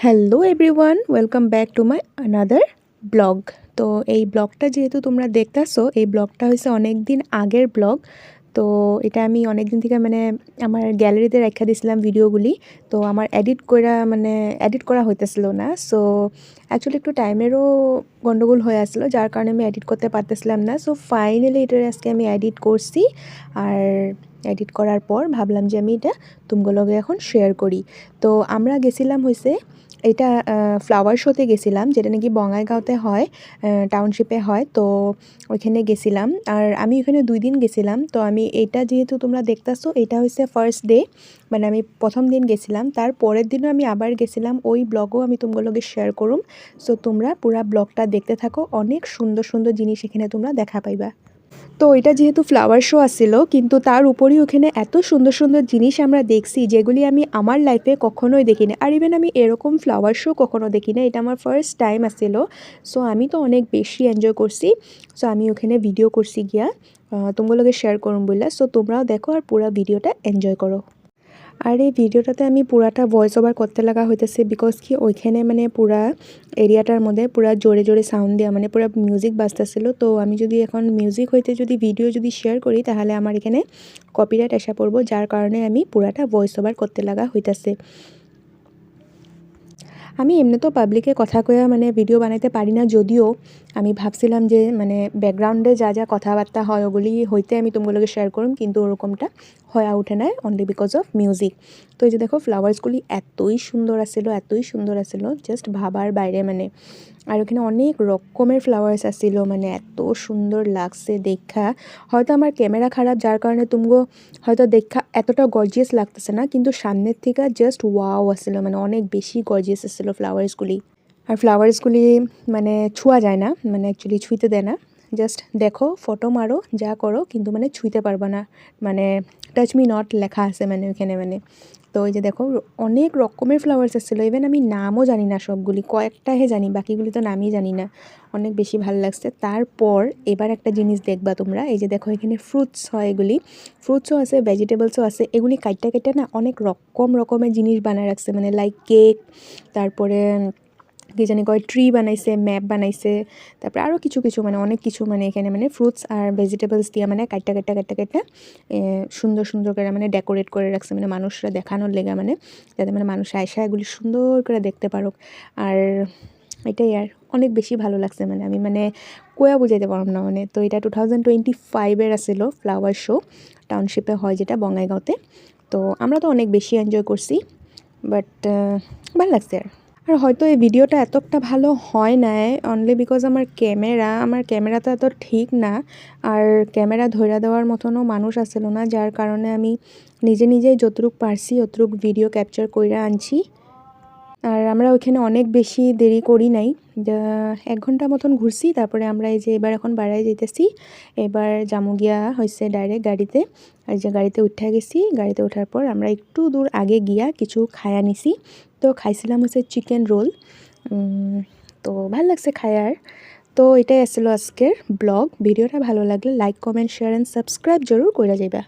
Hello everyone, welcome back to my another blog. তো এই ব্লগটা যেহেতু তোমরা দেখতেছো, এই ব্লগটা হয়েছে অনেক দিন আগের ব্লগ। তো এটা আমি অনেক দিন থেকে আমার গ্যালারিতে রেখে দিয়েছিলাম ভিডিওগুলি। তো আমার এডিট করা হইতেছিল না। সো অ্যাকচুয়ালি একটু টাইমেরও গন্ডগোল হয়ে আসছিলো, যার কারণে আমি এডিট করতে পারতেছিলাম না। সো ফাইনালি এটার আজকে আমি এডিট করছি। আর এডিট করার পর ভাবলাম যে আমি এটা তুমগুলোকে এখন শেয়ার করি। তো আমরা গেছিলাম হয়েছে এটা ফ্লাওয়ার শোতে গেছিলাম, যেটা নাকি বঙাইগাঁওতে হয়, টাউনশিপে হয়। তো ওইখানে গেছিলাম, আর আমি ওইখানে 2 দিন গেছিলাম। তো আমি এটা যেহেতু তোমরা দেখতেছো, এটা হচ্ছে ফার্স্ট ডে, মানে আমি প্রথম দিন গেছিলাম। তার পরের দিনও আমি আবার গেছিলাম, ওই ব্লগও আমি তোমাগুলোকে শেয়ার করুম। সো তোমরা পুরা ব্লগটা দেখতে থাকো, অনেক সুন্দর সুন্দর জিনিস এখানে তোমরা দেখা পাইবা। তো এটা যেহেতু ফ্লাওয়ার শো আসছিল, কিন্তু তার উপরেই ওখানে এত সুন্দর সুন্দর জিনিস আমরা দেখছি, যেগুলি আমি আমার লাইফে কখনোই দেখি না। আর ইভেন আমি এরকম ফ্লাওয়ার শো কখনো দেখি না, এটা আমার ফার্স্ট টাইম আসছিল। সো আমি তো অনেক বেশি এনজয় করছি। সো আমি ওখানে ভিডিও করছি গিয়া তোমাগুলোকে শেয়ার করুন বললা। সো তোমরাও দেখো আর পুরো ভিডিওটা এনজয় করো। আর এই ভিডিওটাতে আমি পুরাটা ভয়েস ওভার করতে লাগা হইতেছে, বিকজ কি ওইখানে পুরা এরিয়াটার মধ্যে পুরা জোরে জোরে সাউন্ড দেওয়া, পুরা মিউজিক বাজতেছিল। তো আমি যদি এখন মিউজিক হইতে যদি ভিডিও যদি শেয়ার করি, তাহলে আমার এখানে কপিরাইট আসা পড়বো, যার কারণে আমি পুরাটা ভয়েস ওভার করতে লাগা হইতেছে। আমি এমনি তো পাবলিকে কথা কয়া ভিডিও বানাইতে পারি না, যদিও আমি ভাবছিলাম যে ব্যাকগ্রাউন্ডে যা যা কথাবার্তা হয় ওগুলি হইতে আমি তোমাগুলোকে শেয়ার করুম, কিন্তু ওরকমটা হয়ে ওঠে না, অনলি বিকজ অফ মিউজিক। তো এই যে দেখো ফ্লাওয়ার্সগুলি এতই সুন্দর আসছিল, এতই সুন্দর আসছিল, জাস্ট ভাবার বাইরে। আর ওখানে অনেক রকমের ফ্লাওয়ার্স আসছিল, এত সুন্দর লাগছে দেখা। হয়তো আমার ক্যামেরা খারাপ, যার কারণে তুমগো হয়তো দেখা এতটা গর্জিয়াস লাগতেছে না, কিন্তু সামনের থেকে জাস্ট ওয়াও আসছিল, অনেক বেশি গর্জিয়াস আসছিল ফ্লাওয়ার্সগুলি। আর ফ্লাওয়ার্সগুলি ছোঁয়া যায় না, অ্যাকচুয়ালি ছুঁইতে দেয় না। জাস্ট দেখো, ফটো মারো, যা করো, কিন্তু ছুঁইতে পারবা না। টাচ মি নট লেখা আছে ওইখানে তো ওই যে দেখো অনেক রকমের ফ্লাওয়ার্স আসছিলো, ইভেন আমি নামও জানি না সবগুলি, কয়েকটাহে জানি, বাকিগুলি তো নামই জানি না। অনেক বেশি ভালো লাগছে। তারপর এবার একটা জিনিস দেখবা তোমরা, এই যে দেখো এখানে ফ্রুটস হয়, এগুলি ফ্রুটসও আছে, ভেজিটেবলসও আছে। এগুলি কাইটটা কাইটটা না অনেক রকমের জিনিস বানায় রাখছে, লাইক কেক, তারপরে কি জানি কয় ট্রি বানাইছে, ম্যাপ বানাইছে, তারপরে আরও কিছু কিছু অনেক কিছু এখানে ফ্রুটস আর ভেজিটেবলস দিয়ে কাটটা কাটটা কাটটা কাটটা সুন্দর সুন্দর করে ডেকোরেট করে রাখছে, মানুষরা দেখানোর লেগা, যাতে মানুষ আয়সা এগুলি সুন্দর করে দেখতে পারুক। আর এটাই আর অনেক বেশি ভালো লাগছে, আমি কয়া বুঝাইতে পারলাম না। তো এটা 2025-এর আসছিল ফ্লাওয়ার শো, টাউনশিপে হয় যেটা বঙাইগাঁওতে। তো আমরা তো অনেক বেশি এনজয় করছি, বাট ভালো লাগছে। আর হয়তো এই ভিডিওটা এতটা ভালো হয় নাই, অনলি বিকজ আমার ক্যামেরাটা এত ঠিক না, আর ক্যামেরা ধরে দেওয়ার মতনও মানুষ আসছিল না, যার কারণে আমি নিজে নিজেই যতটুক পারছি অতটুক ভিডিও ক্যাপচার করে আনছি। আর আমরা ওইখানে অনেক বেশি দেরি করি নাই, 1 ঘন্টা মতন ঘুরছি। তারপরে আমরা এই যে এবার এখন বাড়ায় যেতেছি, এবার জামুগিয়া হয়েছে ডাইরেক্ট গাড়িতে। আর যে গাড়িতে উঠে গেছি, গাড়িতে ওঠার পর আমরা একটু দূর আগে গিয়া কিছু খায়া নিছি। তো খাইছিলাম হচ্ছে চিকেন রোল, তো ভালো লাগছে খায়ার। তো এটাই আসলো আজকের ব্লগ। ভিডিওটা ভালো লাগলে like, comment, share and subscribe জরুর করে যাইবা।